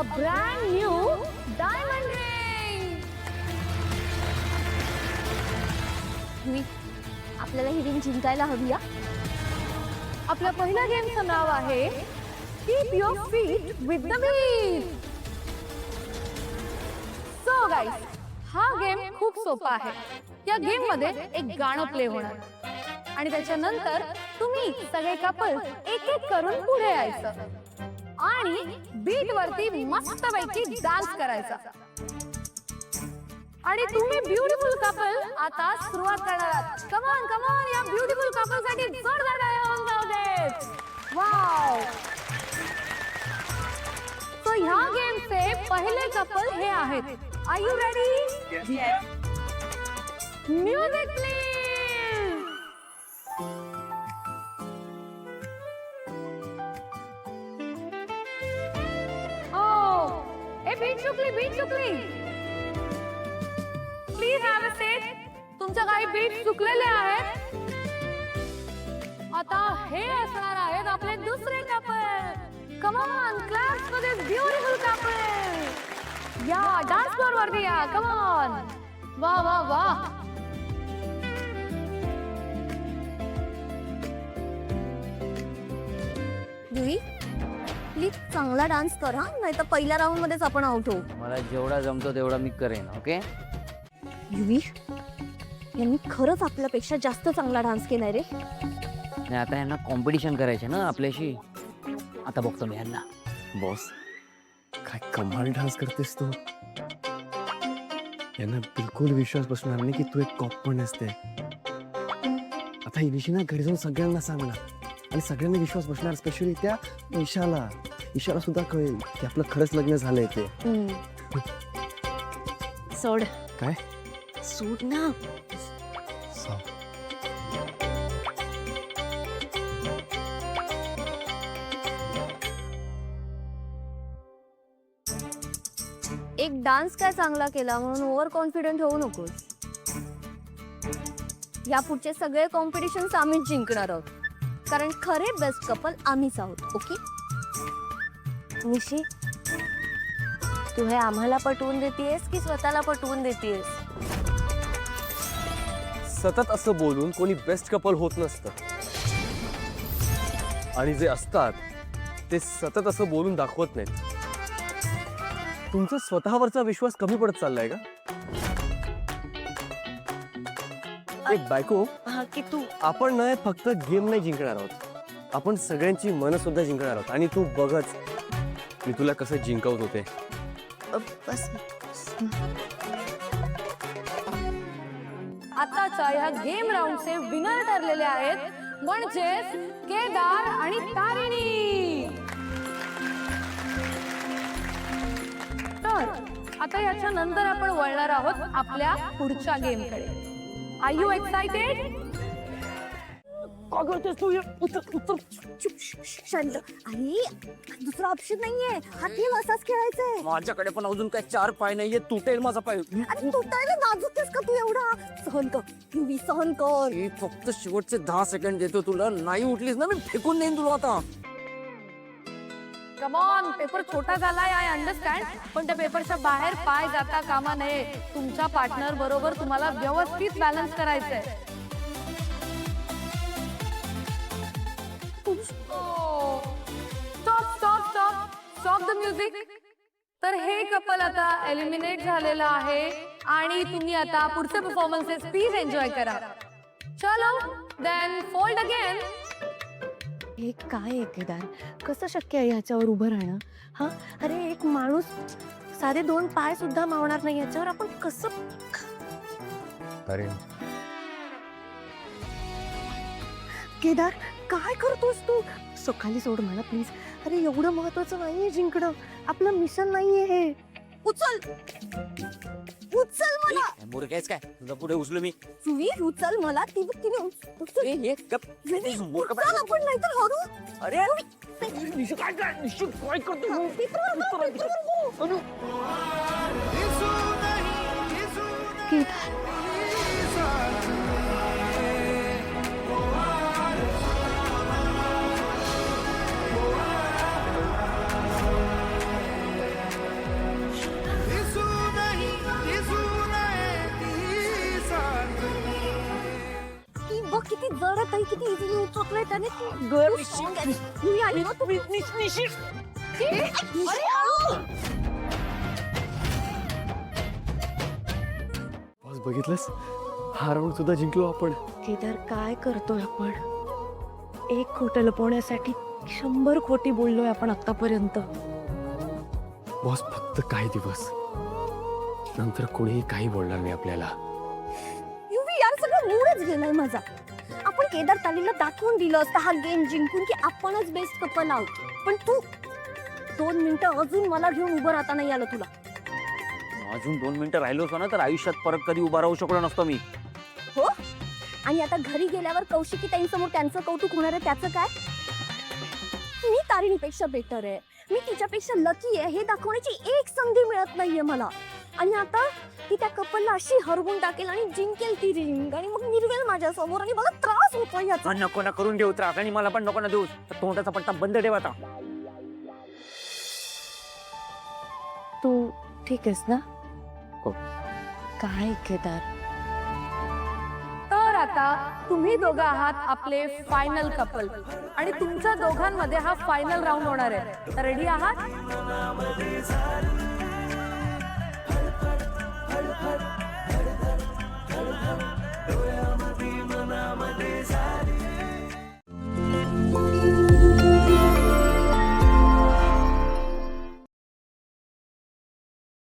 a brand new diamond ring. आपल्याला ही ring जिंकायला हवी. आपल्या पहिल्या गेमचं नाव आहे Keep your feet with the beat. So guys, हा गेम खूप सोपा आहे. या गेम मध्ये एक गाणं प्ले होणार आणि त्याच्यानंतर तुम्ही सगळे कपल एक एक करून पुढे यायचं आणि बीट वरती मस्तपैकी डान्स करायचा. आणि तुम्ही ब्युटिफुल कपल आता सुरुवात करणार आहात. कम ऑन या ब्युटिफुल कपल साठी जोरदार टाळ्या होऊन जाऊ देत. वाव. सो ह्या गेमचे पहिले कपल हे आहेत. Are you ready? Music please. Oh ए बीट चुकली. Please have a seat. तुमच्या काही बीट चुकलेले आहेत. आता हे असणार आहेत आपले दुसरे couple. Come on, claps for this beautiful couple. या डान्स फ्लोर वरती या. Come on. वाह वाह वाह. जुई प्लीज चांगला डान्स कर हा, नाही तर पहिल्या राऊंड मध्येच आपण आउट होऊ. मला जेवढा जमतो तेवढा मी करेन. ओके. जुई यांनी खरंच आपल्यापेक्षा जास्त चांगला डान्स केलाय रे. नाही आता यांना कॉम्पिटिशन करायचे ना आपल्याशी. आता बघतो मी यांना. बॉस काय कमाल डान्स करतेस तू. यांना बिलकुल विश्वास बसणार नाही की तू एक कॉप पण असते. आता इनिशी ना घरी जाऊन सगळ्यांना सांगणार आणि सगळ्यांना विश्वास बसणार. स्पेशली त्या ईशाला सुद्धा कळेल की आपलं खरंच लग्न झालंय ते. सोड. काय सोड ना. एक डान्स काय चांगला केला म्हणून ओव्हर कॉन्फिडंट होऊ नकोस. या पुढचे सगळे कॉम्पिटिशन्स आम्हीच जिंकणार आहोत, कारण खरे बेस्ट कपल आम्हीच आहोत. ओके निशी, तू हे आम्हाला पटवून देतेस की स्वतःला पटवून देतेस? सतत असं बोलून कोणी बेस्ट कपल होत नसतं, आणि जे असतात ते सतत असं बोलून दाखवत नाहीत. तुमचा स्वतःवरचा विश्वास कमी पडत चाललाय का? एक बायको की तू आपण नाही फक्त गेम नाही जिंकणार आहोत, आपण सगळ्यांची मन सुद्धा जिंकणार आहोत. आणि तू बघच मी तुला कसं जिंकवत होते. बस. आताच्या या गेम राऊंडचे विनर ठरलेले आहेत, म्हणजेच केदार आणि तारिणी. तर आता याच्या नंतर आपण वळणार आहोत आपल्या पुढच्या गेम कडे. Are you excited? काय करतेस तू? शांत. अरे दुसरा ऑप्शन नाहीये, हात घेऊन असाच खेळायचंय. माझ्याकडे पण अजून काय 4 पाय नाहीये, तुटेल माझा पाय. अरे तुटायला नाजूक आहेस का तू एवढा? सहन कर युवी, सहन कर. मी फक्त शेवटचे 10 सेकंड देतो तुला. नाही उठलीस ना मी फेकून देईन तुला आता. कम ऑन, पेपर छोटा झालाय आय अंडरस्टँड, पण त्या पेपरच्या बाहेर पाय जाता कामा नये. तुमच्या पार्टनर बरोबर तुम्हाला व्यवस्थित बॅलन्स करायचंय. Stop the music. तर हे कपल आता एलिमिनेट झालेलं आहे आणि तुम्ही आता पुढचे परफॉर्मन्सेस प्लीज एन्जॉय करा. चलो देन फोल्ड अगेन. हे काय आहे केदार? कसं शक्य आहे ह्याच्यावर उभं राहणं? हा, अरे एक माणूस साधे 2 पाय सुद्धा मावणार नाही याच्यावर आपण कसं? अरे केदार काय करतोस तू? खाली सोड मला प्लीज. अरे एवढं महत्वाचं नाहीये जिंकणं, आपलं मिशन नाहीये हे. उचल मला. मुरगायच काय तुझा पुढे उचलू मी? तुम्ही उचल मला. तिने उचल. हे गप. उचल आपण नाहीतर हरू. अरे काय करतो? केदार बघ किती जड आहे ताई, किती इझिली उचललंय त्याने. गर्ल स्ट्रॉंग आहे. मी आली ना तुम्ही. बॉस बघितलंस, हा राऊंड सुद्धा जिंकलो आपण. केदार काय करतोय आपण? एक खोटं लपवण्यासाठी 100 खोटी बोललोय आपण आतापर्यंत. बॉस फक्त काही दिवस नंतर कोणीही काही बोलणार नाही आपल्याला. युवी यार सगळं मूडच गेलाय माझा. आपण केदार तालीला दाखवून दिलं असतं हा गेम जिंकून की आपणच बेस्ट कपल आहोत. पण तू 2 मिनिटं अजून मला घेऊन उभं राहता नाही आलं तुला. अजून 2 मिनिटं राहिलो असतो ना तर आयुष्यात परत कधी उभा राहू शकलो नसतो मी. हो? आणि आता घरी गेल्यावर कौशिकी ताईंसमोर त्यांचं कौतुक होणार आहे त्याचं काय? मी तारिणीपेक्षा बेटर आहे, मी तिच्यापेक्षा लकी आहे हे दाखवण्याची एक संधी मिळत नाहीये मला. आणि आता ती त्या कपलला अशी हरवून टाकेल आणि जिंकेल ती रिंग आणि मग निर्वेल माझ्या समोर आणि मला त्रास होतोय याचा. नको ना करून घेऊ त्रास आणि मला पण नको ना देऊ. तोंडाचा पट्टा बंद ठेव आता. तू ठीक आहेस ना? हो. काय केदार, तर आता तुम्ही दोघं आहात आपले फायनल कपल आणि तुमच्या दोघांमध्ये हा फायनल राऊंड होणार आहे. तर रेडी आहात?